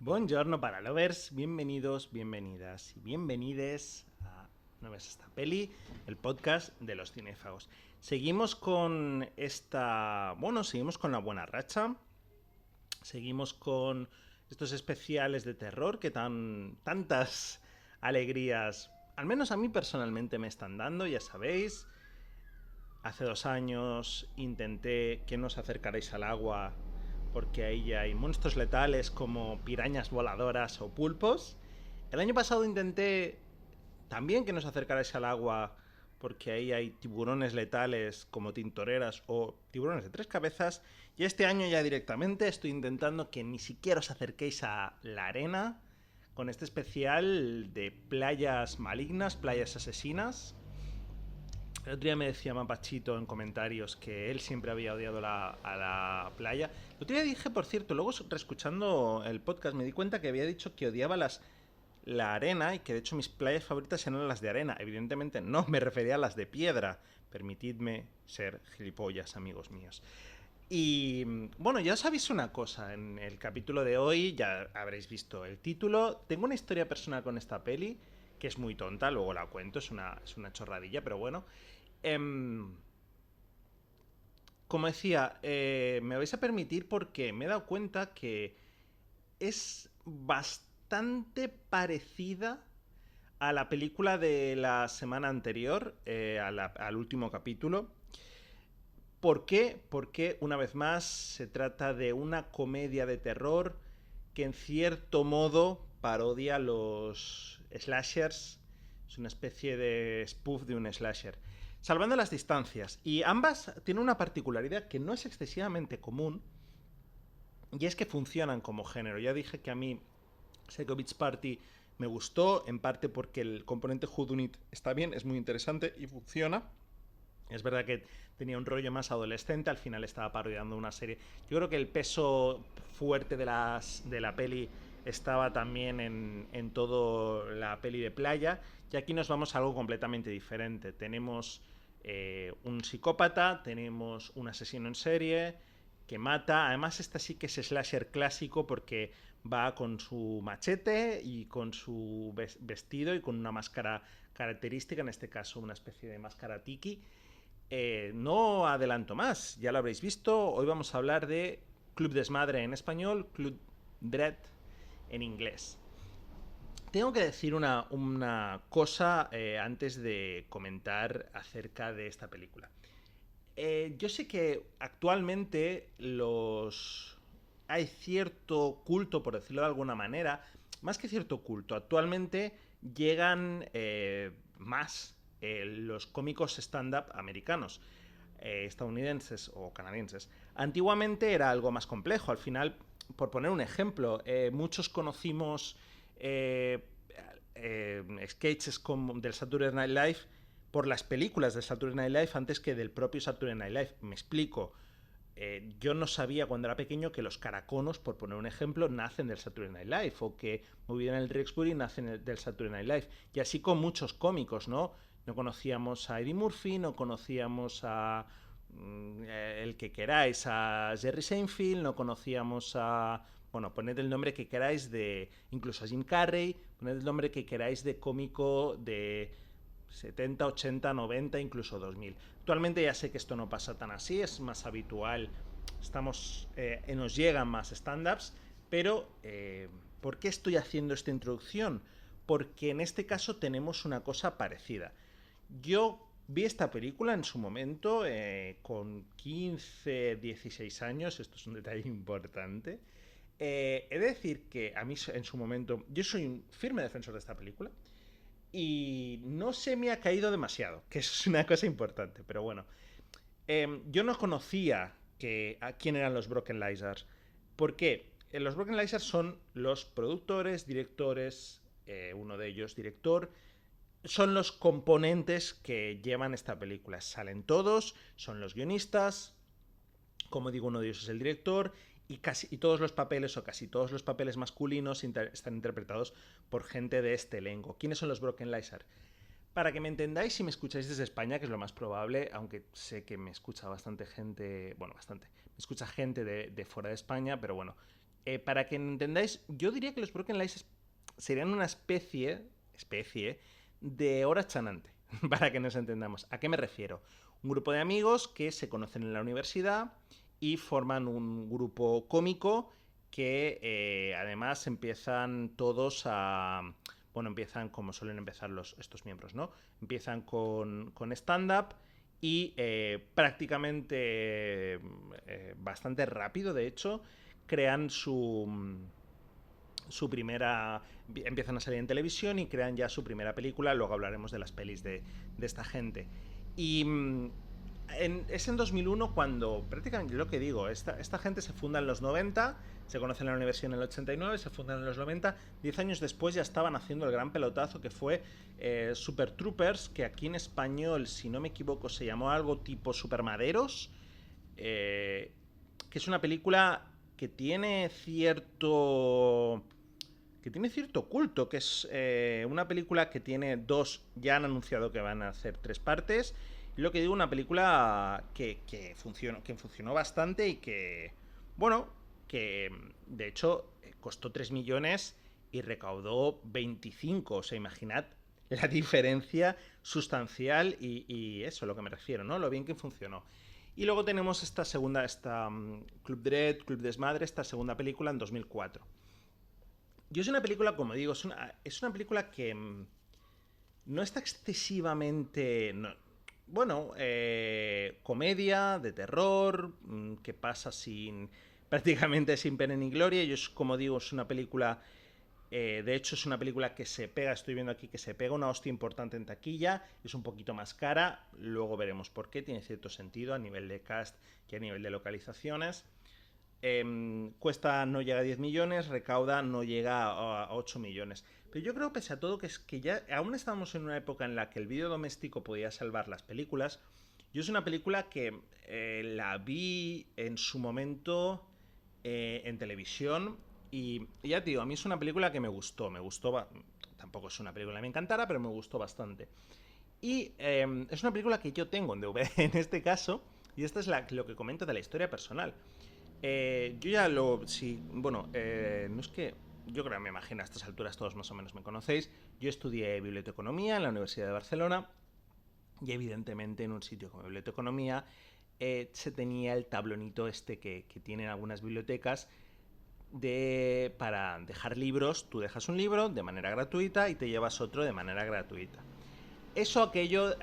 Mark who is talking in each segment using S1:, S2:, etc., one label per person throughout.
S1: Buongiorno para lovers, bienvenidos, bienvenidas y bienvenides a No ves esta peli, el podcast de los cinéfagos. Seguimos con seguimos con la buena racha, seguimos con estos especiales de terror que tantas alegrías, al menos a mí personalmente me están dando, ya sabéis. Hace 2 años intenté que no os acercarais al agua porque ahí hay monstruos letales como pirañas voladoras o pulpos. El año pasado intenté también que no os acercarais al agua porque ahí hay tiburones letales como tintoreras o tiburones de 3 cabezas. Y este año ya directamente estoy intentando que ni siquiera os acerquéis a la arena con este especial de playas malignas, playas asesinas. El otro día me decía Mapachito en comentarios que él siempre había odiado a la playa. El otro día dije, por cierto, luego reescuchando el podcast me di cuenta que había dicho que odiaba la arena y que de hecho mis playas favoritas eran las de arena. Evidentemente no, me refería a las de piedra. Permitidme ser gilipollas, amigos míos. Y bueno, ya os aviso una cosa, en el capítulo de hoy ya habréis visto el título. Tengo una historia personal con esta peli, que es muy tonta, luego la cuento, es una chorradilla, pero bueno. Em, Como decía, me vais a permitir porque me he dado cuenta que es bastante parecida a la película de la semana anterior, al último capítulo. ¿Por qué? Porque, una vez más, se trata de una comedia de terror que en cierto modo parodia los slashers. Es una especie de spoof de un slasher. Salvando las distancias. Y ambas tienen una particularidad que no es excesivamente común, y es que funcionan como género. Ya dije que a mí Psycho Beach Party me gustó, en parte porque el componente whodunit está bien, es muy interesante y funciona. Es verdad que tenía un rollo más adolescente, al final estaba parodiando una serie. Yo creo que el peso fuerte de la peli estaba también en todo la peli de playa, y aquí nos vamos a algo completamente diferente. Tenemos un psicópata, tenemos un asesino en serie que mata. Además, esta sí que es slasher clásico porque va con su machete y con su vestido y con una máscara característica, en este caso una especie de máscara tiki. No adelanto más, ya lo habréis visto. Hoy vamos a hablar de Club Desmadre en español, Club Dread en inglés. Tengo que decir una cosa antes de comentar acerca de esta película. Yo sé que actualmente hay cierto culto, por decirlo de alguna manera, más que cierto culto, actualmente llegan más los cómicos stand-up americanos, estadounidenses o canadienses. Antiguamente era algo más complejo. Al final, por poner un ejemplo, muchos conocimos sketches del Saturday Night Live por las películas de Saturday Night Live antes que del propio Saturday Night Live. Me explico. Yo no sabía cuando era pequeño que los caraconos, por poner un ejemplo, nacen del Saturday Night Live, o que Movie en el Rexbury nacen del Saturday Night Live. Y así con muchos cómicos, ¿no? No conocíamos a Eddie Murphy, no conocíamos a el que queráis, a Jerry Seinfeld, no conocíamos a... Bueno, poned el nombre que queráis de... Incluso a Jim Carrey, poned el nombre que queráis de cómico de 70, 80, 90, incluso 2000. Actualmente ya sé que esto no pasa tan así, es más habitual, nos llegan más stand-ups, pero ¿por qué estoy haciendo esta introducción? Porque en este caso tenemos una cosa parecida. Yo vi esta película en su momento con 15, 16 años, esto es un detalle importante. He de decir que a mí en su momento, yo soy un firme defensor de esta película, y no se me ha caído demasiado, que es una cosa importante, pero bueno. Yo no conocía a quién eran los Broken Lizards. ¿Por qué? Los Broken Lizards son los productores, directores, uno de ellos director, son los componentes que llevan esta película. Salen todos, son los guionistas, como digo, uno de ellos es el director, y todos los papeles, o casi todos los papeles masculinos, están interpretados por gente de este elenco. ¿Quiénes son los Broken Lizard? Para que me entendáis, si me escucháis desde España, que es lo más probable, aunque sé que me escucha bastante gente, bueno, bastante, me escucha gente de fuera de España, pero bueno, Para que entendáis, yo diría que los Broken Lights serían una especie de hora chanante, para que nos entendamos. ¿A qué me refiero? Un grupo de amigos que se conocen en la universidad y forman un grupo cómico que además empiezan todos a... Bueno, empiezan como suelen empezar estos miembros, ¿no? Empiezan con stand-up y prácticamente bastante rápido, de hecho, crean su primera... Empiezan a salir en televisión y crean ya su primera película. Luego hablaremos de las pelis de esta gente. Y es en 2001 cuando, prácticamente lo que digo, esta gente se funda en los 90, se conoce en la universidad en el 89, se fundan en los 90, 10 años después ya estaban haciendo el gran pelotazo que fue Super Troopers, que aquí en español, si no me equivoco, se llamó algo tipo Supermaderos, que es una película que tiene cierto culto, que es una película que tiene ya han anunciado que van a hacer 3 partes. Y lo que digo, una película que funcionó bastante y que, bueno, que de hecho costó 3 millones y recaudó 25. O sea, imaginad la diferencia sustancial y eso, a lo que me refiero, ¿no? Lo bien que funcionó. Y luego tenemos esta Club Dread, Club Desmadre, esta segunda película en 2004. Yo es una película, como digo, es una película que no está excesivamente... No, bueno, comedia, de terror, que pasa prácticamente sin pena ni gloria. Yo, como digo, es una película... de hecho, es una película que se pega, estoy viendo aquí que se pega una hostia importante en taquilla, es un poquito más cara, luego veremos por qué, tiene cierto sentido a nivel de cast y a nivel de localizaciones. Cuesta, no llega a 10 millones, recauda, no llega a 8 millones. Pero yo creo, pese a todo, que es que ya aún estamos en una época en la que el vídeo doméstico podía salvar las películas. Yo es una película que la vi en su momento en televisión y ya te digo, a mí es una película que me gustó, tampoco es una película que me encantara, pero me gustó bastante. Y es una película que yo tengo en DVD en este caso, y esto es lo que comento de la historia personal. Yo ya lo... Sí, bueno, no es que... Yo creo que me imagino a estas alturas todos más o menos me conocéis. Yo estudié biblioteconomía en la Universidad de Barcelona y evidentemente en un sitio como biblioteconomía se tenía el tablonito este que tienen algunas bibliotecas para dejar libros. Tú dejas un libro de manera gratuita y te llevas otro de manera gratuita. Aquello,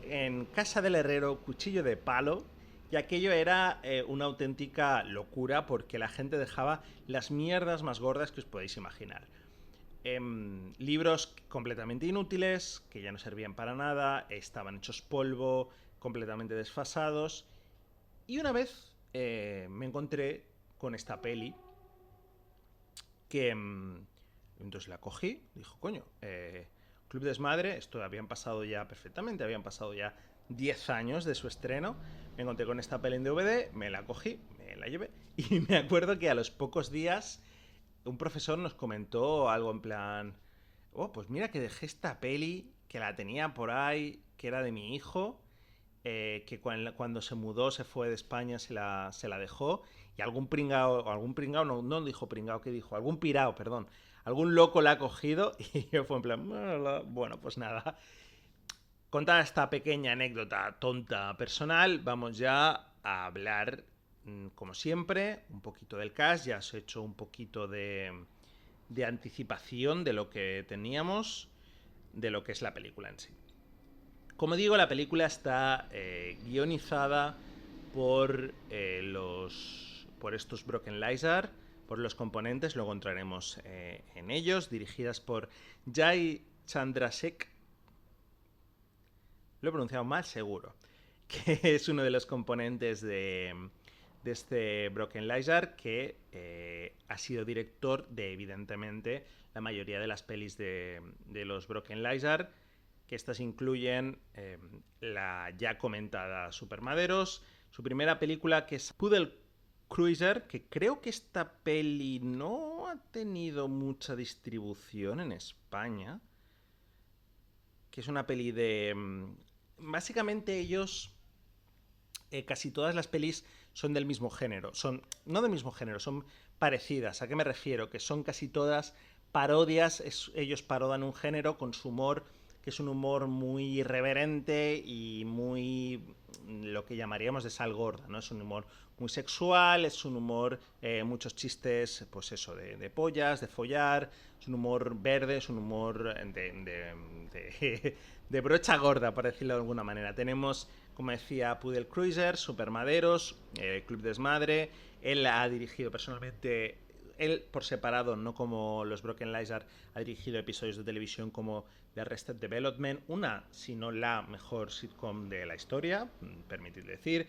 S1: en casa del herrero, cuchillo de palo, y aquello era una auténtica locura porque la gente dejaba las mierdas más gordas que os podéis imaginar. Libros completamente inútiles, que ya no servían para nada, estaban hechos polvo, completamente desfasados. Y una vez me encontré con esta peli que entonces la cogí, dijo, coño, Club Desmadre, esto habían pasado ya perfectamente, habían pasado ya 10 años de su estreno, me encontré con esta peli en DVD, me la cogí, me la llevé y me acuerdo que a los pocos días un profesor nos comentó algo en plan, oh, pues mira que dejé esta peli, que la tenía por ahí, que era de mi hijo, que cuando se mudó, se fue de España, se la dejó, y algún pringao, no dijo pringao, ¿qué dijo? Algún pirao, perdón, algún loco la ha cogido, y yo fue en plan, bueno, pues nada. Contada esta pequeña anécdota tonta personal, vamos ya a hablar, como siempre, un poquito del cast. Ya os he hecho un poquito de anticipación de lo que teníamos, de lo que es la película en sí. Como digo, la película está guionizada por estos Broken Lizard, por los componentes, luego entraremos en ellos, dirigidas por Jai Chandrasekhar. Lo he pronunciado mal, seguro. Que es uno de los componentes de este Broken Lizard, que ha sido director de, evidentemente, la mayoría de las pelis de los Broken Lizard, que estas incluyen la ya comentada Supermaderos, su primera película, que es Puddle Cruiser, que creo que esta peli no ha tenido mucha distribución en España, que es una peli de... Básicamente ellos casi todas las pelis son del mismo género. No del mismo género, son parecidas. ¿A qué me refiero? Que son casi todas parodias. Ellos parodan un género con su humor, que es un humor muy irreverente y muy lo que llamaríamos de sal gorda, ¿no? Es un humor muy sexual, es un humor, muchos chistes, pues eso, de pollas, de follar, es un humor verde, es un humor de brocha gorda, por decirlo de alguna manera. Tenemos, como decía, Poodle Cruiser, Supermaderos, Club Desmadre. Él ha dirigido personalmente, él por separado, no como los Broken Lizard, ha dirigido episodios de televisión como The Arrested Development, una, si no la mejor sitcom de la historia, permitidme decir.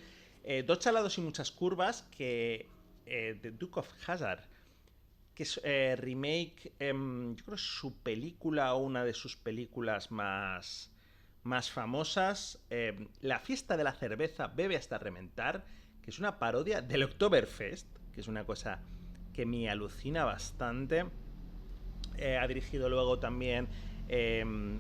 S1: Dos chalados y muchas curvas, que The Duke of Hazzard, que es remake, yo creo que es su película o una de sus películas más famosas. La fiesta de la cerveza bebe hasta reventar, que es una parodia del Oktoberfest, que es una cosa que me alucina bastante. Ha dirigido luego también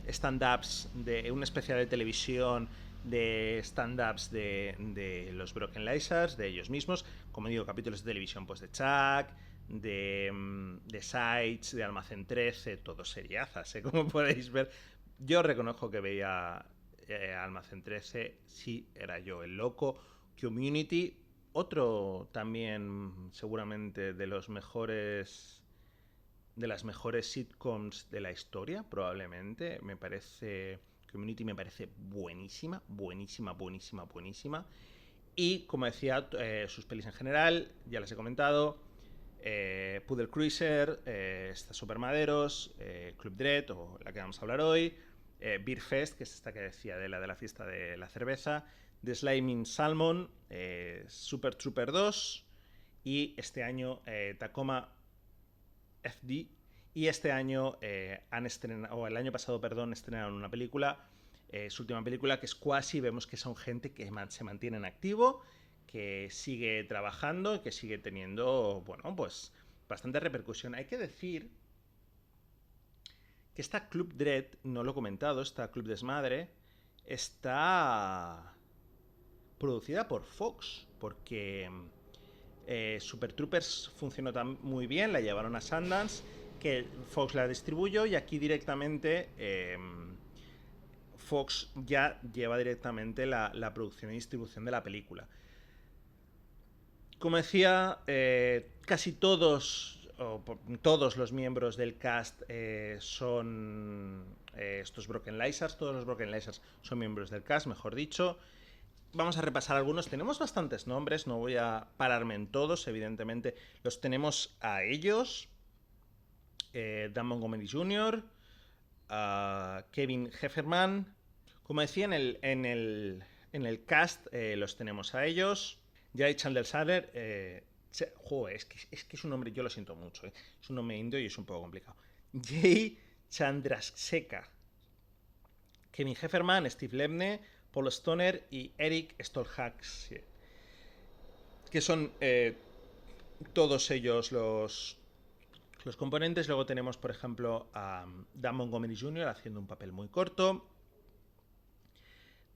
S1: stand-ups, de un especial de televisión de stand-ups de los Broken Lizards, de ellos mismos, como digo, capítulos de televisión pues de Chuck, de Sites, de Almacén 13, todo seriazas, como podéis ver. Yo reconozco que veía Almacén 13, sí, era yo el loco. Community, otro también seguramente de las mejores sitcoms de la historia, probablemente. Me parece, Community me parece buenísima, buenísima, buenísima, buenísima. Y como decía, sus pelis en general, ya las he comentado. Poodle Cruiser, está Supermaderos, Club Dread, o la que vamos a hablar hoy, Beer Fest, que es esta que decía de la fiesta de la cerveza, The Sliming Salmon, Super Trooper 2, y este año Tacoma FD. Y este año han estrenado, o el año pasado, perdón, estrenaron una película, su última película, que es Quasi. Vemos que son gente que se mantiene en activo, que sigue trabajando y que sigue teniendo, bueno, pues bastante repercusión. Hay que decir que esta Club Dread, no lo he comentado, esta Club Desmadre, está producida por Fox, porque Super Troopers funcionó muy bien, la llevaron a Sundance, que Fox la distribuyó, y aquí directamente Fox ya lleva directamente la producción y distribución de la película. Como decía, casi todos los miembros del cast son estos Broken Lizards. Todos los Broken Lizards son miembros del cast, mejor dicho. Vamos a repasar algunos. Tenemos bastantes nombres, no voy a pararme en todos, evidentemente. Los tenemos a ellos: Dan Montgomery Jr., Kevin Hefferman. Como decía, en el cast los tenemos a ellos. Jay Chandler Saller, joder, es que es un nombre, yo lo siento mucho, es un nombre indio y es un poco complicado. Jay Chandrasekhar, Kevin Hefferman, Steve Lebne, Paul Stoner y Eric Stolhaxe, que son todos ellos los componentes. Luego tenemos, por ejemplo, a Dan Montgomery Jr. haciendo un papel muy corto.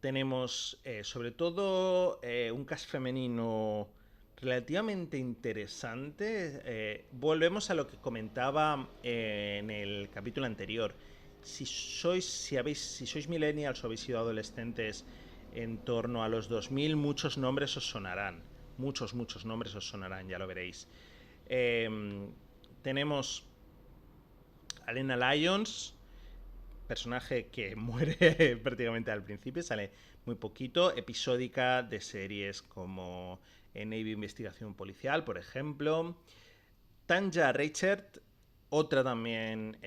S1: Tenemos sobre todo un cast femenino relativamente interesante. Volvemos a lo que comentaba en el capítulo anterior. Si sois millennials o habéis sido adolescentes en torno a los 2000, muchos nombres os sonarán. Muchos nombres os sonarán, ya lo veréis. Tenemos a Lena Lyons, personaje que muere prácticamente al principio, sale muy poquito, episódica de series como Navy Investigación Policial, por ejemplo. Tanja Reichert, otra también,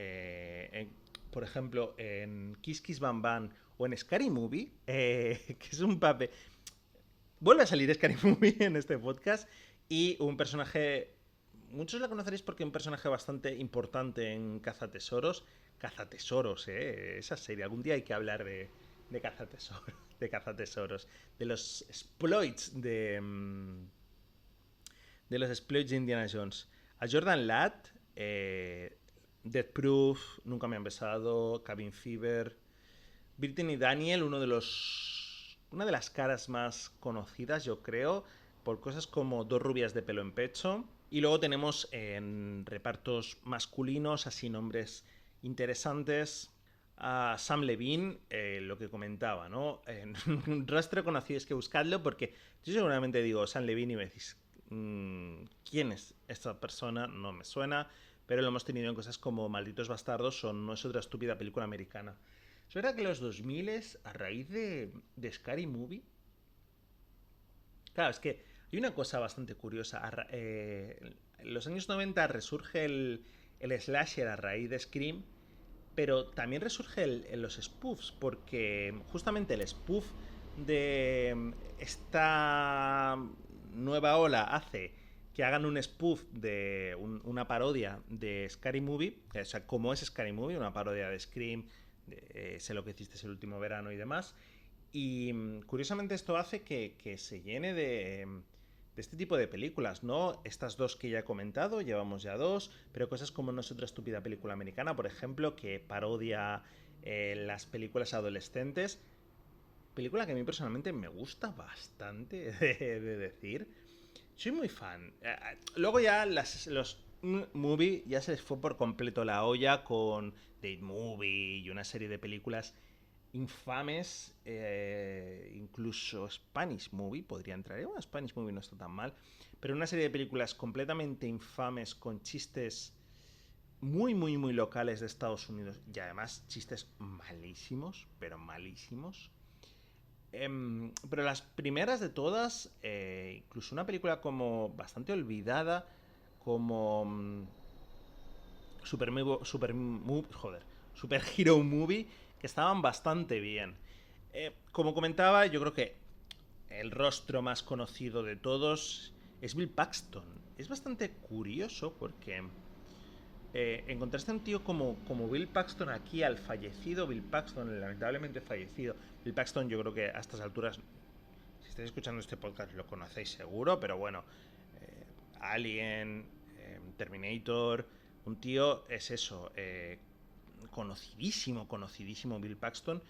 S1: por ejemplo, en Kiss Kiss Bang Bang o en Scary Movie, que es un papel... Vuelve a salir Scary Movie en este podcast, y un personaje... Muchos la conoceréis porque es un personaje bastante importante en Cazatesoros. Cazatesoros, esa serie. Algún día hay que hablar de Cazatesoros, de los exploits de los exploits de Indiana Jones. A Jordan Ladd, Death Proof, Nunca me han besado, Cabin Fever. Brittany Daniel, uno de los una de las caras más conocidas, yo creo, por cosas como Dos rubias de pelo en pecho. Y luego tenemos en repartos masculinos, así nombres interesantes, a Sam Levine, lo que comentaba, ¿no? Un rastro conocido, es que buscadlo porque yo seguramente digo Sam Levine y me decís, ¿quién es esta persona? No me suena, pero lo hemos tenido en cosas como Malditos Bastardos o No es otra estúpida película americana. Es verdad que los 2000, a raíz de Scary Movie, claro, es que hay una cosa bastante curiosa. En los años 90 resurge el slasher a raíz de Scream, pero también resurge en los spoofs, porque justamente el spoof de esta nueva ola hace que hagan un spoof de una parodia de Scary Movie, o sea, como es Scary Movie, una parodia de Scream, de Sé lo que hiciste el último verano y demás. Y curiosamente esto hace que se llene de este tipo de películas, ¿no? Estas dos que ya he comentado, llevamos ya dos, pero cosas como No es otra estúpida película americana, por ejemplo, que parodia las películas adolescentes. Película que a mí personalmente me gusta bastante, de decir. Soy muy fan. Luego ya los movie ya se les fue por completo la olla con Date Movie y una serie de películas infames, incluso Spanish Movie podría entrar. Bueno, Spanish Movie no está tan mal, pero una serie de películas completamente infames con chistes muy, muy, muy locales de Estados Unidos y además chistes malísimos, pero malísimos. Pero las primeras de todas, incluso una película como bastante olvidada, como Super Hero Movie, que estaban bastante bien. Como comentaba, yo creo que el rostro más conocido de todos es Bill Paxton. Es bastante curioso porque encontraste a un tío como Bill Paxton aquí, al fallecido Bill Paxton, lamentablemente fallecido. Bill Paxton, yo creo que a estas alturas, si estáis escuchando este podcast, lo conocéis seguro, pero bueno, Alien, Terminator, un tío es eso, conocidísimo, conocidísimo Bill Paxton,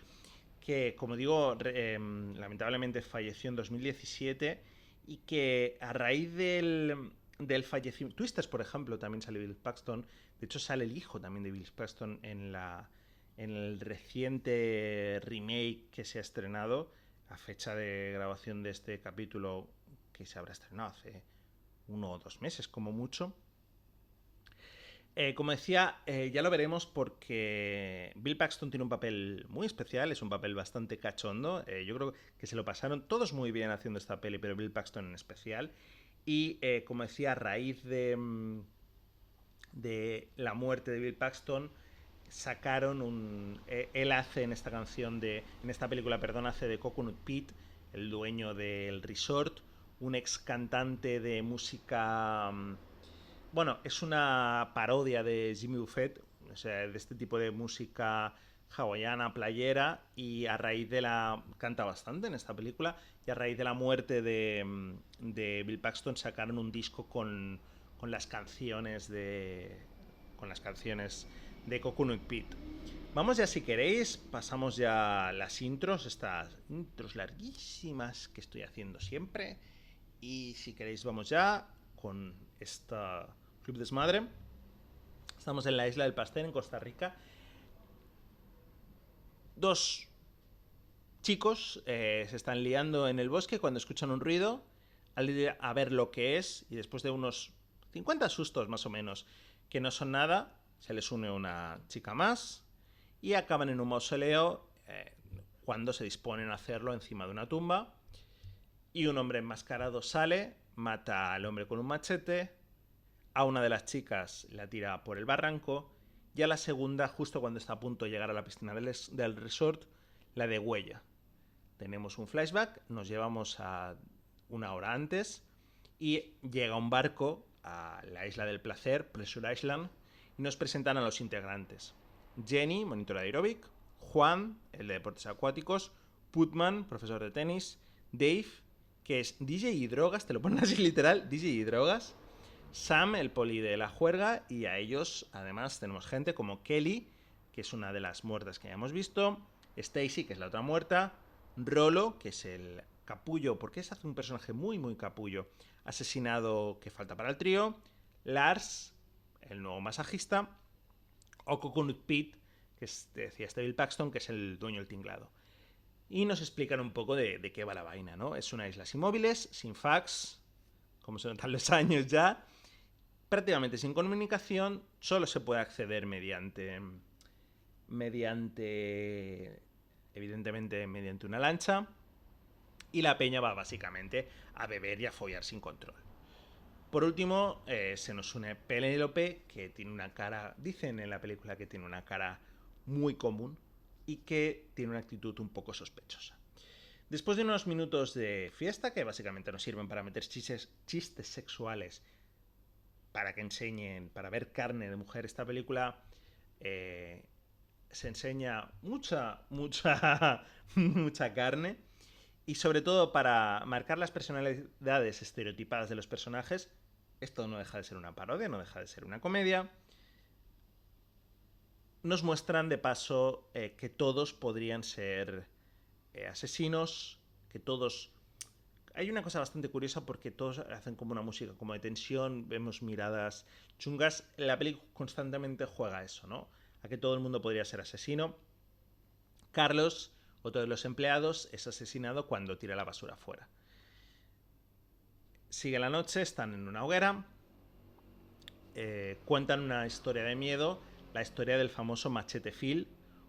S1: que como digo, lamentablemente falleció en 2017 y que a raíz del fallecimiento... Twisters, por ejemplo, también sale Bill Paxton. De hecho, sale el hijo también de Bill Paxton en el reciente remake que se ha estrenado, a fecha de grabación de este capítulo, que se habrá estrenado hace 1 o 2 meses como mucho. Como decía, ya lo veremos porque Bill Paxton tiene un papel muy especial, es un papel bastante cachondo. Yo creo que se lo pasaron todos muy bien haciendo esta peli, pero Bill Paxton en especial. Y como decía, a raíz de la muerte de Bill Paxton, sacaron él hace en esta canción en esta película, perdón, hace de Coconut Pete, el dueño del resort, un ex cantante de música. Bueno, es una parodia de Jimmy Buffett, o sea, de este tipo de música hawaiana, playera, y a raíz de la... canta bastante en esta película, y a raíz de la muerte de Bill Paxton sacaron un disco con las canciones con las canciones de Coconut Pete. Vamos ya, si queréis, pasamos ya las intros, estas intros larguísimas que estoy haciendo siempre, y si queréis vamos ya con esta Club Desmadre. Estamos en la isla del Pastel, en Costa Rica. Dos chicos se están liando en el bosque cuando escuchan un ruido. Al ir a ver lo que es, y después de unos 50 sustos más o menos, que no son nada, se les une una chica más y acaban en un mausoleo cuando se disponen a hacerlo encima de una tumba. Y un hombre enmascarado sale, mata al hombre con un machete, a una de las chicas la tira por el barranco y a la segunda, justo cuando está a punto de llegar a la piscina del resort, la degüella. Tenemos un flashback, nos llevamos a 1 hora antes y llega un barco a la isla del placer, Pleasure Island, y nos presentan a los integrantes. Jenny, monitora de aeróbic, Juan, el de deportes acuáticos, Putman, profesor de tenis, Dave, que es DJ y drogas, te lo ponen así literal, DJ y drogas, Sam, el poli de la juerga, y a ellos además tenemos gente como Kelly, que es una de las muertas que ya hemos visto, Stacy, que es la otra muerta, Rolo, que es el capullo, porque se hace un personaje muy, muy capullo, asesinado que falta para el trío. Lars, el nuevo masajista. O Coconut Pete, que decía Bill Paxton, que es el dueño del tinglado. Y nos explican un poco de qué va la vaina, ¿no? Es una isla sin móviles, sin fax, como se notan los años ya, prácticamente sin comunicación, solo se puede acceder mediante evidentemente, mediante una lancha, y la peña va básicamente a beber y a follar sin control. Por último, se nos une Penélope, que tiene una cara, dicen en la película que tiene una cara muy común y que tiene una actitud un poco sospechosa. Después de unos minutos de fiesta, que básicamente nos sirven para meter chistes sexuales, para que enseñen, para ver carne de mujer, esta película se enseña mucha mucha carne, y sobre todo para marcar las personalidades estereotipadas de los personajes. Esto no deja de ser una parodia, no deja de ser una comedia. Nos muestran de paso que todos podrían ser asesinos, que todos... Hay una cosa bastante curiosa porque todos hacen como una música como de tensión, vemos miradas chungas. La película constantemente juega eso, ¿no? A que todo el mundo podría ser asesino. Carlos, otro de los empleados, es asesinado cuando tira la basura afuera. Sigue la noche, están en una hoguera, cuentan una historia de miedo, la historia del famoso Machete Phil,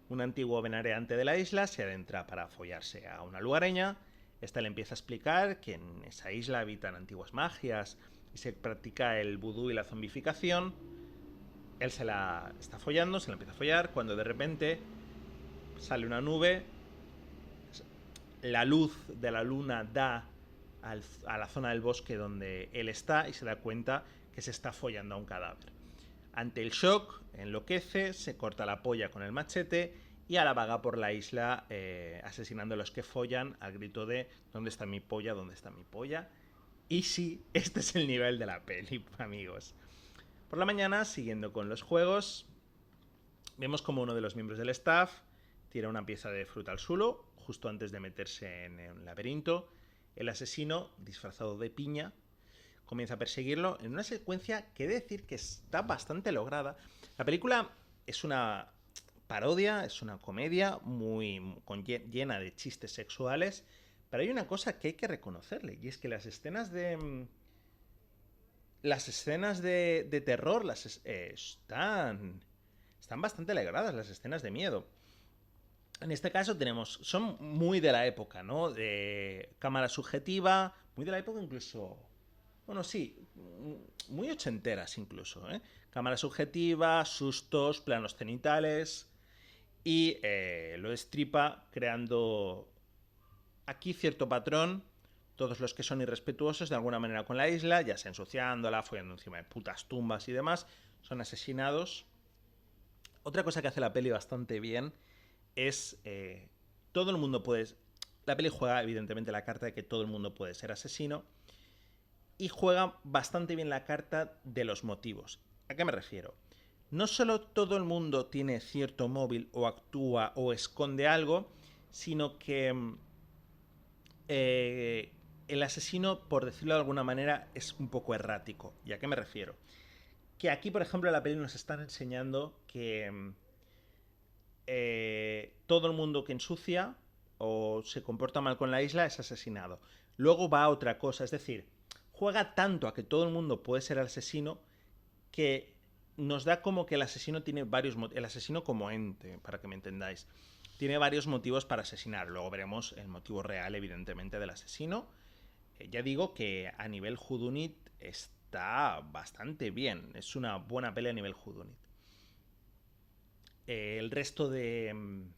S1: un antiguo venereante de la isla, se adentra para follarse a una lugareña. Esta le empieza a explicar que en esa isla habitan antiguas magias y se practica el vudú y la zombificación. Él se la está follando, se la empieza a follar, cuando de repente sale una nube, la luz de la luna da a la zona del bosque donde él está y se da cuenta que se está follando a un cadáver. Ante el shock, enloquece, se corta la polla con el machete y ahora vaga por la isla asesinando a los que follan al grito de ¿dónde está mi polla? ¿Dónde está mi polla? Y sí, este es el nivel de la peli, amigos. Por la mañana, siguiendo con los juegos, vemos como uno de los miembros del staff tira una pieza de fruta al suelo justo antes de meterse en un laberinto. El asesino, disfrazado de piña, comienza a perseguirlo en una secuencia que he de decir que está bastante lograda. La película es una parodia, es una comedia llena de chistes sexuales, pero hay una cosa que hay que reconocerle, y es que las escenas de terror están bastante alegradas, las escenas de miedo. En este caso son muy de la época, ¿no? De cámara subjetiva, muy de la época incluso, bueno, sí, muy ochenteras incluso, ¿eh? Cámara subjetiva, sustos, planos cenitales, y lo destripa creando aquí cierto patrón. Todos los que son irrespetuosos de alguna manera con la isla, ya sea ensuciándola, follando encima de putas tumbas y demás, son asesinados. Otra cosa que hace la peli bastante bien es todo el mundo puede... La peli juega evidentemente la carta de que todo el mundo puede ser asesino, y juega bastante bien la carta de los motivos. ¿A qué me refiero? No solo todo el mundo tiene cierto móvil o actúa o esconde algo, sino que el asesino, por decirlo de alguna manera, es un poco errático. ¿Y a qué me refiero? Que aquí, por ejemplo, en la peli nos están enseñando que todo el mundo que ensucia o se comporta mal con la isla es asesinado. Luego va a otra cosa, es decir, juega tanto a que todo el mundo puede ser asesino que nos da como que el asesino tiene varios motivos. El asesino como ente, para que me entendáis, tiene varios motivos para asesinar. Luego veremos el motivo real, evidentemente, del asesino. Ya digo que a nivel whodunit está bastante bien. Es una buena pelea a nivel whodunit. El resto del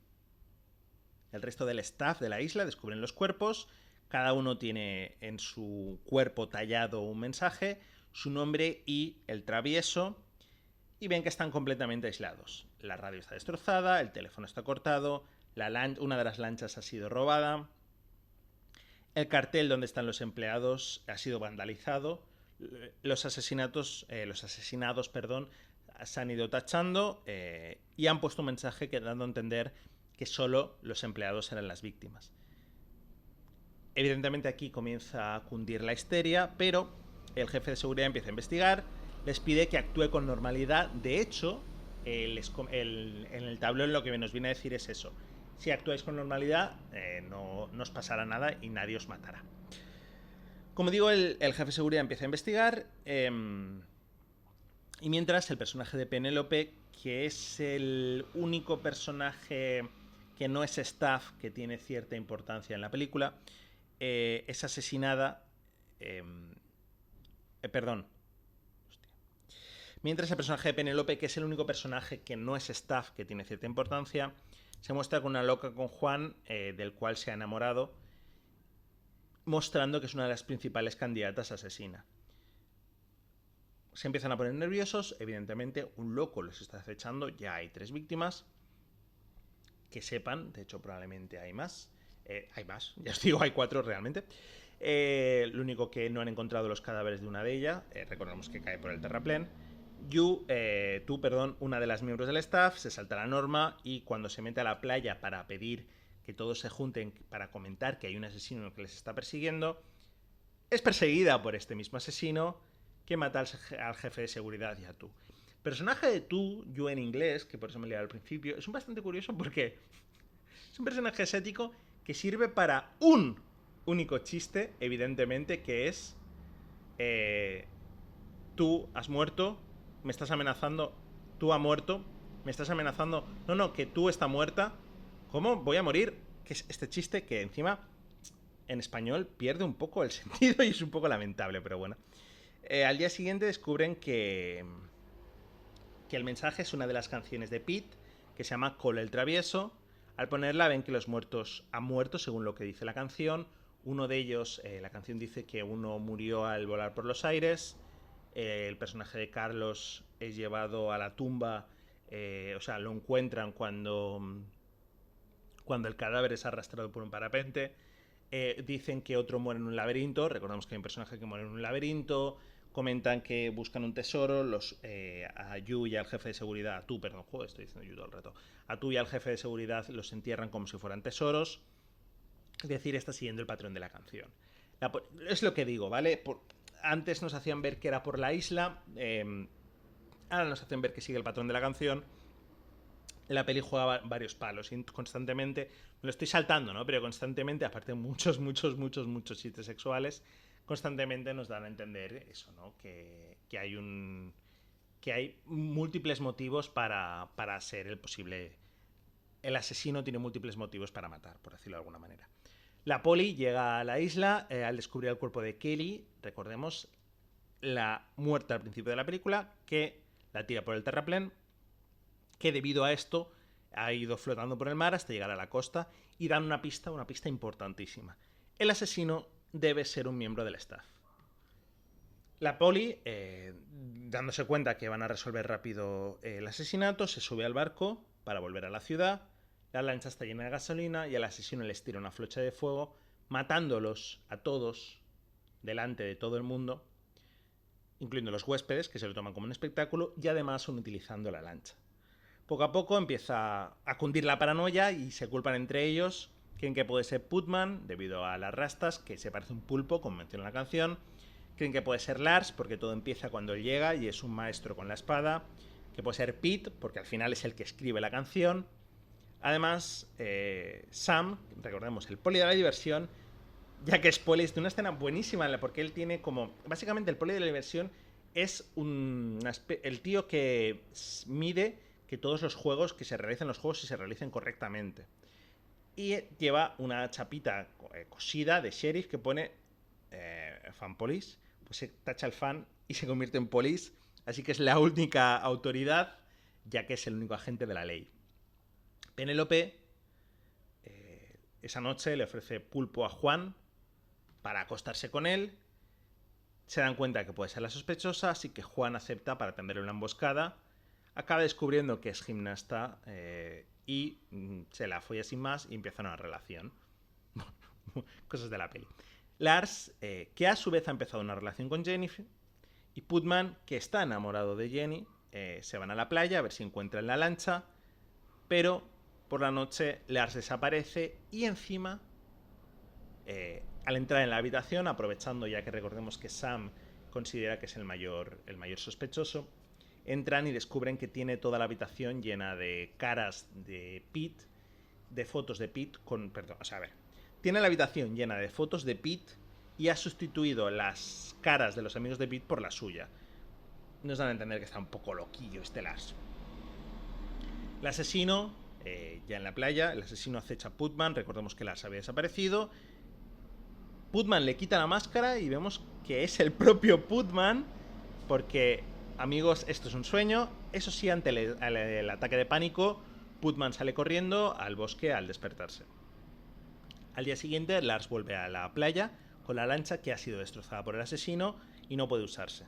S1: staff de la isla descubren los cuerpos. Cada uno tiene en su cuerpo tallado un mensaje, su nombre y el travieso, y ven que están completamente aislados. La radio está destrozada, el teléfono está cortado, una de las lanchas ha sido robada, el cartel donde están los empleados ha sido vandalizado, los asesinados, se han ido tachando y han puesto un mensaje que dando a entender que solo los empleados eran las víctimas. Evidentemente aquí comienza a cundir la histeria, pero el jefe de seguridad empieza a investigar, les pide que actúe con normalidad. De hecho, en el tablón lo que nos viene a decir es eso. Si actuáis con normalidad, no os pasará nada y nadie os matará. Como digo, el jefe de seguridad empieza a investigar. Y mientras el personaje de Penélope, que es el único personaje que no es staff, que tiene cierta importancia en la película, es asesinada. Perdón. Hostia. Mientras el personaje de Penélope, que es el único personaje que no es staff, que tiene cierta importancia, se muestra con una loca con Juan, del cual se ha enamorado, mostrando que es una de las principales candidatas a asesina. Se empiezan a poner nerviosos, evidentemente un loco les está acechando, ya hay 3 víctimas, que sepan, de hecho probablemente hay más, ya os digo, hay 4 realmente. Lo único que no han encontrado los cadáveres de una de ellas, recordemos que cae por el terraplén. Una de las miembros del staff, se salta la norma y cuando se mete a la playa para pedir que todos se junten para comentar que hay un asesino que les está persiguiendo, es perseguida por este mismo asesino que mata al jefe de seguridad y a tú. El personaje de tú, yo en inglés, que por eso me he liado al principio, es un bastante curioso porque es un personaje asiático que sirve para un único chiste, evidentemente, que es tú has muerto, me estás amenazando, tú has muerto, me estás amenazando, no, que tú está muerta, ¿cómo? Voy a morir. Que es este chiste que encima en español pierde un poco el sentido y es un poco lamentable, pero bueno. Al día siguiente descubren que el mensaje es una de las canciones de Pete, que se llama Cole el Travieso. Al ponerla ven que los muertos han muerto según lo que dice la canción. Uno de ellos, la canción dice que uno murió al volar por los aires. El personaje de Carlos es llevado a la tumba, lo encuentran cuando el cadáver es arrastrado por un parapente. Dicen que otro muere en un laberinto. Recordamos que hay un personaje que muere en un laberinto. Comentan que buscan un tesoro. A Yu y al jefe de seguridad. Estoy diciendo Yu todo el rato. A Yu y al jefe de seguridad los entierran como si fueran tesoros. Es decir, está siguiendo el patrón de la canción. Es lo que digo, ¿vale? Antes nos hacían ver que era por la isla. Ahora nos hacen ver que sigue el patrón de la canción. La peli juega varios palos y constantemente, me lo estoy saltando, ¿no? Pero constantemente, aparte de muchos chistes sexuales, constantemente nos dan a entender eso, ¿no? Que hay múltiples motivos para ser el posible. El asesino tiene múltiples motivos para matar, por decirlo de alguna manera. La poli llega a la isla al descubrir el cuerpo de Kelly, recordemos, la muerta al principio de la película, que la tira por el terraplén, que debido a esto ha ido flotando por el mar hasta llegar a la costa y dan una pista importantísima. El asesino debe ser un miembro del staff. La poli, dándose cuenta que van a resolver rápido el asesinato, se sube al barco para volver a la ciudad. La lancha está llena de gasolina y el asesino les tira una flecha de fuego, matándolos a todos delante de todo el mundo, incluyendo los huéspedes, que se lo toman como un espectáculo, y además son utilizando la lancha. Poco a poco empieza a cundir la paranoia y se culpan entre ellos. Creen que puede ser Putman, debido a las rastas, que se parece a un pulpo, como menciona la canción. Creen que puede ser Lars, porque todo empieza cuando él llega y es un maestro con la espada. Que puede ser Pete, porque al final es el que escribe la canción. Además, Sam, recordemos, el poli de la diversión, ya que es poli, es de una escena buenísima, porque él tiene como... Básicamente el poli de la diversión es el tío que mide que todos los juegos, que se realicen los juegos y se realicen correctamente. Y lleva una chapita cosida de sheriff que pone fan police. Pues se tacha el fan y se convierte en police. Así que es la única autoridad, ya que es el único agente de la ley. Penélope esa noche le ofrece pulpo a Juan para acostarse con él. Se dan cuenta que puede ser la sospechosa, así que Juan acepta para tenderle una emboscada. Acaba descubriendo que es gimnasta y se la folla sin más y empieza una relación. Cosas de la peli. Lars, que a su vez ha empezado una relación con Jennifer, y Putman, que está enamorado de Jenny, se van a la playa a ver si encuentran la lancha, pero por la noche Lars desaparece y encima Al entrar en la habitación, aprovechando ya que recordemos que Sam considera que es el mayor sospechoso, entran y descubren que tiene toda la habitación llena de caras de Pete, de fotos de Pete perdón, o sea, a ver, tiene la habitación llena de fotos de Pete y ha sustituido las caras de los amigos de Pete por la suya. Nos dan a entender que está un poco loquillo este Lars. El asesino, ya en la playa, el asesino acecha a Putman. Recordemos que Lars había desaparecido. Putman le quita la máscara y vemos que es el propio Putman, porque, amigos, esto es un sueño. Eso sí, ante el ataque de pánico, Putman sale corriendo al bosque al despertarse. Al día siguiente, Lars vuelve a la playa con la lancha que ha sido destrozada por el asesino y no puede usarse.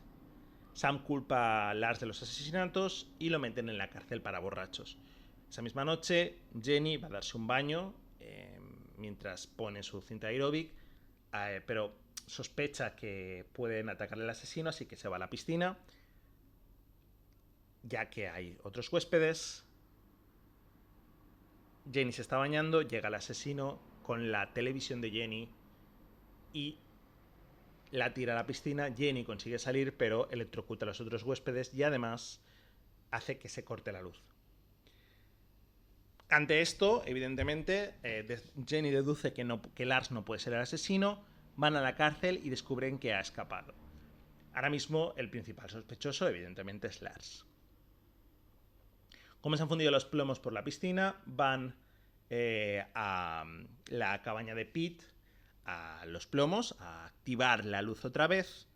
S1: Sam culpa a Lars de los asesinatos y lo meten en la cárcel para borrachos. Esa misma noche, Jenny va a darse un baño mientras pone su cinta aeróbic, pero sospecha que pueden atacarle al asesino, así que se va a la piscina. Ya que hay otros huéspedes, Jenny se está bañando, llega el asesino con la televisión de Jenny y la tira a la piscina. Jenny consigue salir, pero electrocuta a los otros huéspedes y además hace que se corte la luz. Ante esto, evidentemente, Jenny deduce que Lars no puede ser el asesino, van a la cárcel y descubren que ha escapado. Ahora mismo el principal sospechoso, evidentemente, es Lars. Como se han fundido los plomos por la piscina, van a la cabaña de Pete, a los plomos, a activar la luz otra vez,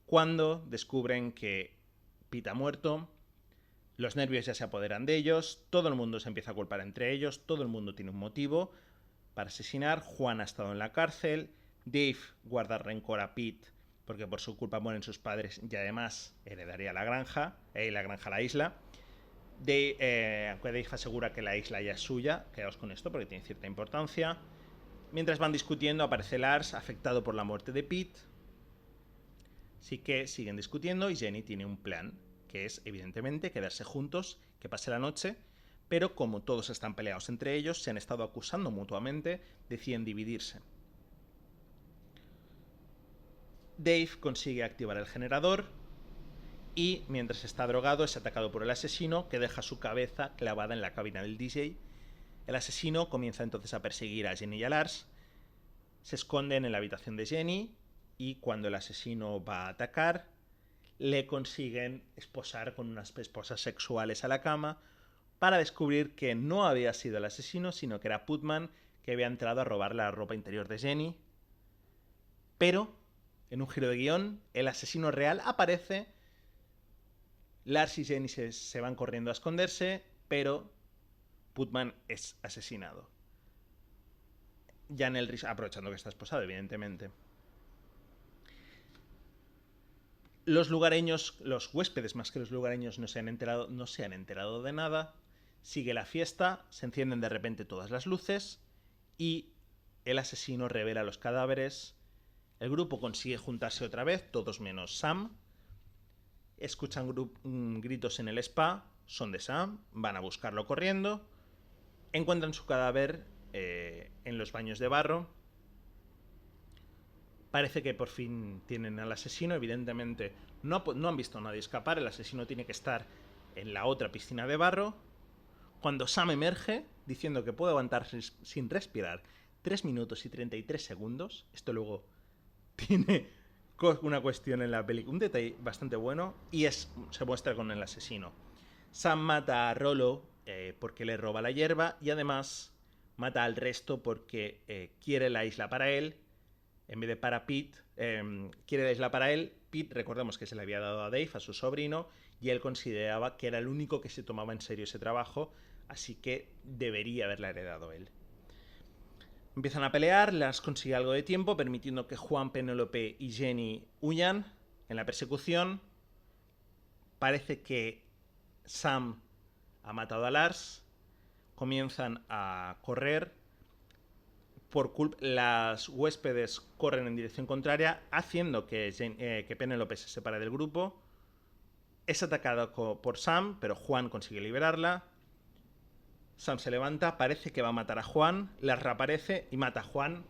S1: cuando descubren que Pete ha muerto. Los nervios ya se apoderan de ellos, todo el mundo se empieza a culpar entre ellos, todo el mundo tiene un motivo para asesinar. Juan ha estado en la cárcel, Dave guarda rencor a Pete porque por su culpa mueren sus padres y además heredaría la granja a la isla. Aunque Dave asegura que la isla ya es suya, quedaos con esto porque tiene cierta importancia. Mientras van discutiendo, aparece Lars, afectado por la muerte de Pete. Así que siguen discutiendo y Jenny tiene un plan, que es, evidentemente, quedarse juntos, que pase la noche, pero como todos están peleados entre ellos, se han estado acusando mutuamente, deciden dividirse. Dave consigue activar el generador y, mientras está drogado, es atacado por el asesino, que deja su cabeza clavada en la cabina del DJ. El asesino comienza entonces a perseguir a Jenny y a Lars. Se esconden en la habitación de Jenny y cuando el asesino va a atacar, le consiguen esposar con unas esposas sexuales a la cama para descubrir que no había sido el asesino, sino que era Putman, que había entrado a robar la ropa interior de Jenny. Pero, en un giro de guión, el asesino real aparece. Lars y Jenny se van corriendo a esconderse, pero Putman es asesinado. Ya en el aprovechando que está esposado, evidentemente. Los lugareños, los huéspedes más que los lugareños, no se han enterado de nada. Sigue la fiesta, se encienden de repente todas las luces y el asesino revela los cadáveres. El grupo consigue juntarse otra vez, todos menos Sam. Escuchan gritos en el spa, son de Sam, van a buscarlo corriendo. Encuentran su cadáver en los baños de barro. Parece que por fin tienen al asesino. Evidentemente no han visto a nadie escapar. El asesino tiene que estar en la otra piscina de barro. Cuando Sam emerge, diciendo que puede aguantarse sin respirar 3 minutos y 33 segundos. Esto luego tiene una cuestión en la película, un detalle bastante bueno. Y se muestra con el asesino. Sam mata a Rollo porque le roba la hierba. Y además mata al resto porque quiere la isla para él. En vez de para Pete, quiere la isla para él. Pete, recordemos que se le había dado a Dave, a su sobrino, y él consideraba que era el único que se tomaba en serio ese trabajo, así que debería haberla heredado él. Empiezan a pelear, Lars consigue algo de tiempo, permitiendo que Juan, Penélope y Jenny huyan en la persecución. Parece que Sam ha matado a Lars. Comienzan a correr. Las huéspedes corren en dirección contraria, haciendo que Penélope se separe del grupo. Es atacada por Sam, pero Juan consigue liberarla. Sam se levanta, parece que va a matar a Juan, Lars reaparece y mata a Juan.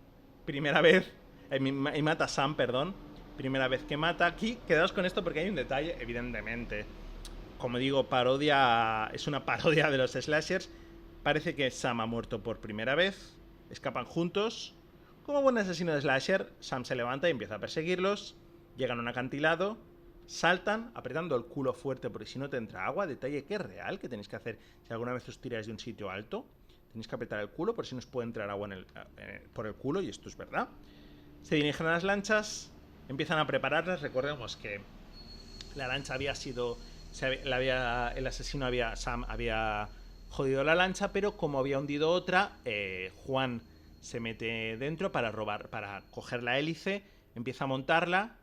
S1: Primera vez. Y mata a Sam, perdón. Primera vez que mata. Aquí, quedaos con esto porque hay un detalle, evidentemente. Como digo, parodia. Es una parodia de los slashers. Parece que Sam ha muerto por primera vez. Escapan juntos. Como buen asesino de slasher, Sam se levanta y empieza a perseguirlos. Llegan a un acantilado. Saltan apretando el culo fuerte porque si no te entra agua. Detalle que es real, que tenéis que hacer si alguna vez os tiráis de un sitio alto. Tenéis que apretar el culo por si no os puede entrar agua por el culo, y esto es verdad. Se dirigen a las lanchas, empiezan a prepararlas. Recordemos que la lancha había sido... el asesino Sam había jodido la lancha, pero como había hundido otra, Juan se mete dentro para coger la hélice, empieza a montarla.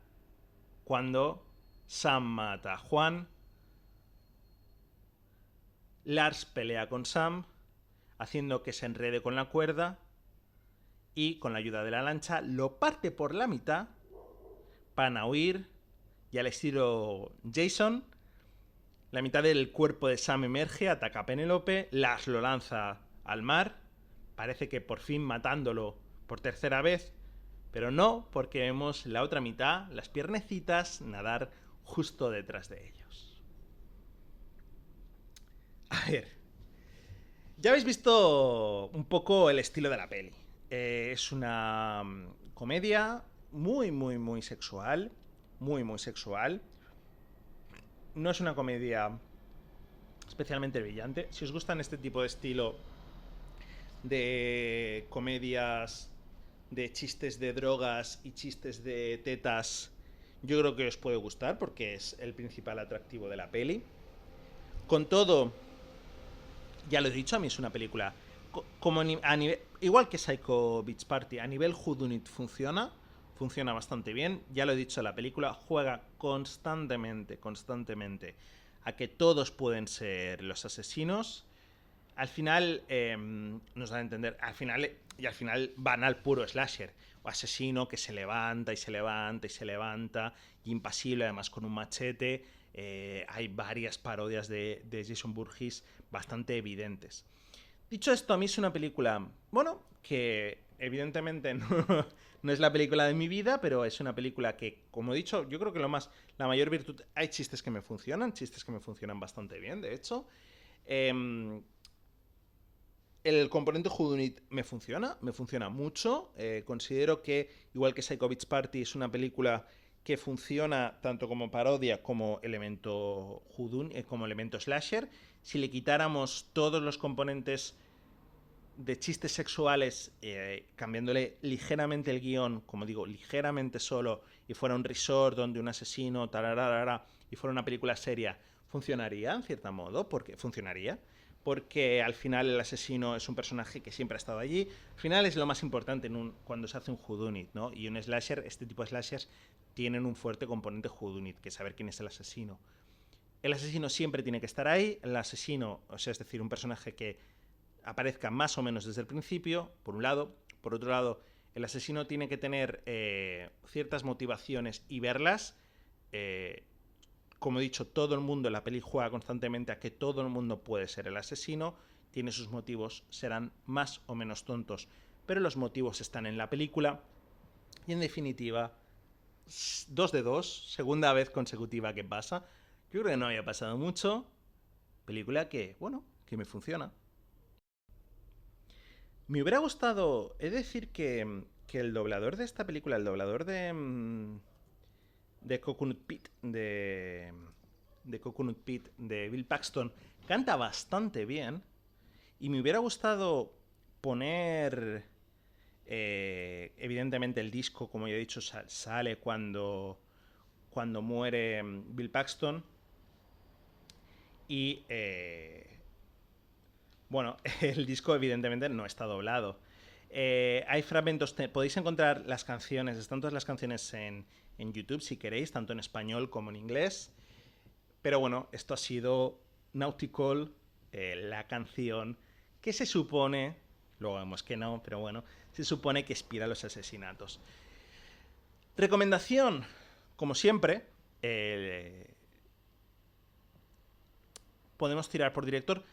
S1: Cuando Sam mata a Juan, Lars pelea con Sam, haciendo que se enrede con la cuerda y con la ayuda de la lancha lo parte por la mitad. Van a huir y al estilo Jason, la mitad del cuerpo de Sam emerge, ataca a Penélope, Lars lo lanza al mar, parece que por fin matándolo por tercera vez, pero no, porque vemos la otra mitad, las piernecitas, nadar justo detrás de ellos. A ver, ya habéis visto un poco el estilo de la peli. Es una comedia muy sexual. Muy sexual. No es una comedia especialmente brillante. Si os gustan este tipo de estilo de comedias, de chistes de drogas y chistes de tetas, yo creo que os puede gustar porque es el principal atractivo de la peli. Con todo, ya lo he dicho, a mí es una película como a nivel, igual que Psycho Beach Party, a nivel whodunit funciona bastante bien. Ya lo he dicho, la película juega constantemente a que todos pueden ser los asesinos. Al final nos da a entender, al final van al puro slasher, o asesino que se levanta y se levanta y se levanta, y impasible, además con un machete. Hay varias parodias de Jason Voorhees bastante evidentes. Dicho esto, a mí es una película, bueno, que evidentemente no es la película de mi vida, pero es una película que, como he dicho, yo creo que la mayor virtud... Hay chistes que me funcionan bastante bien, de hecho. El componente whodunit me funciona mucho. Considero que, igual que Psycho Beach Party, es una película que funciona tanto como parodia como elemento como elemento slasher. Si le quitáramos todos los componentes de chistes sexuales, cambiándole ligeramente el guión, como digo, ligeramente solo, y fuera un resort donde un asesino, tararara, y fuera una película seria, funcionaría, en cierto modo, porque al final el asesino es un personaje que siempre ha estado allí. Al final es lo más importante cuando se hace un whodunit, ¿no? Y un slasher, este tipo de slashers tienen un fuerte componente whodunit, que es saber quién es el asesino. El asesino siempre tiene que estar ahí. El asesino, o sea, es decir, un personaje que aparezca más o menos desde el principio, por un lado. Por otro lado, el asesino tiene que tener ciertas motivaciones y verlas. Como he dicho, todo el mundo en la peli juega constantemente a que todo el mundo puede ser el asesino. Tiene sus motivos, serán más o menos tontos, pero los motivos están en la película. Y en definitiva, 2 de 2, segunda vez consecutiva que pasa. Yo creo que no había pasado mucho. Película que, bueno, que me funciona. Me hubiera gustado, he de decir que el doblador de esta película, el doblador de Coconut Pete, de Coconut Pete, de Bill Paxton, canta bastante bien. Y me hubiera gustado poner, evidentemente el disco, como ya he dicho, sale cuando muere Bill Paxton. Y bueno, el disco evidentemente no está doblado. Hay fragmentos, podéis encontrar las canciones, están todas las canciones en YouTube si queréis, tanto en español como en inglés. Pero bueno, esto ha sido Nautical, la canción que se supone, luego vemos que no, pero bueno, se supone que inspira los asesinatos. Recomendación, como siempre, podemos tirar por director.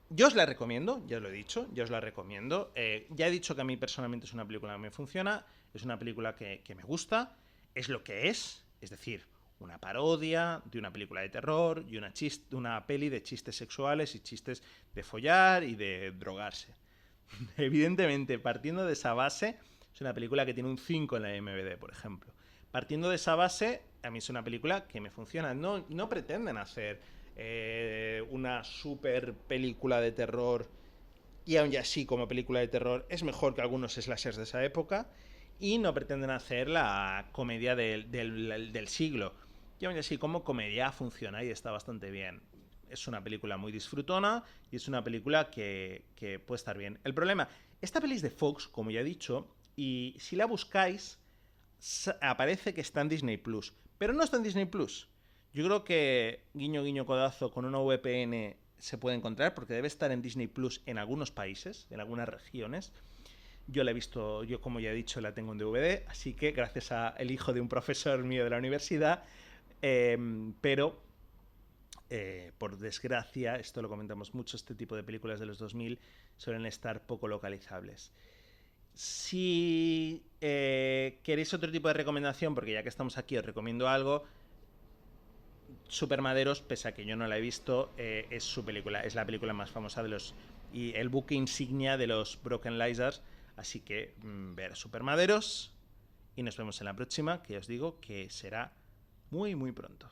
S1: Yo os la recomiendo, ya os lo he dicho, ya os la recomiendo. Ya he dicho que a mí personalmente es una película que me funciona, es una película que me gusta, es lo que es decir, una parodia de una película de terror y una peli de chistes sexuales y chistes de follar y de drogarse. Evidentemente, partiendo de esa base, es una película que tiene un 5 en la MVD, por ejemplo. Partiendo de esa base, a mí es una película que me funciona. No pretenden hacer una super película de terror y aún así como película de terror es mejor que algunos slashers de esa época y no pretenden hacer la comedia del siglo. Y aún así como comedia funciona y está bastante bien. Es una película muy disfrutona y es una película que puede estar bien. El problema, esta peli es de Fox, como ya he dicho, y si la buscáis aparece que está en Disney Plus, pero no está en Disney Plus. Yo creo que guiño guiño codazo con una VPN se puede encontrar porque debe estar en Disney Plus en algunos países, en algunas regiones. Yo la he visto, yo como ya he dicho, la tengo en DVD, así que gracias al hijo de un profesor mío de la universidad, eh, pero por desgracia, esto lo comentamos mucho, este tipo de películas de los 2000 suelen estar poco localizables. Si queréis otro tipo de recomendación, porque ya que estamos aquí os recomiendo algo, Supermaderos, pese a que yo no la he visto, es su película, es la película más famosa de los y el buque insignia de los Broken Lizards, así que ver Supermaderos y nos vemos en la próxima, que os digo que será muy muy pronto.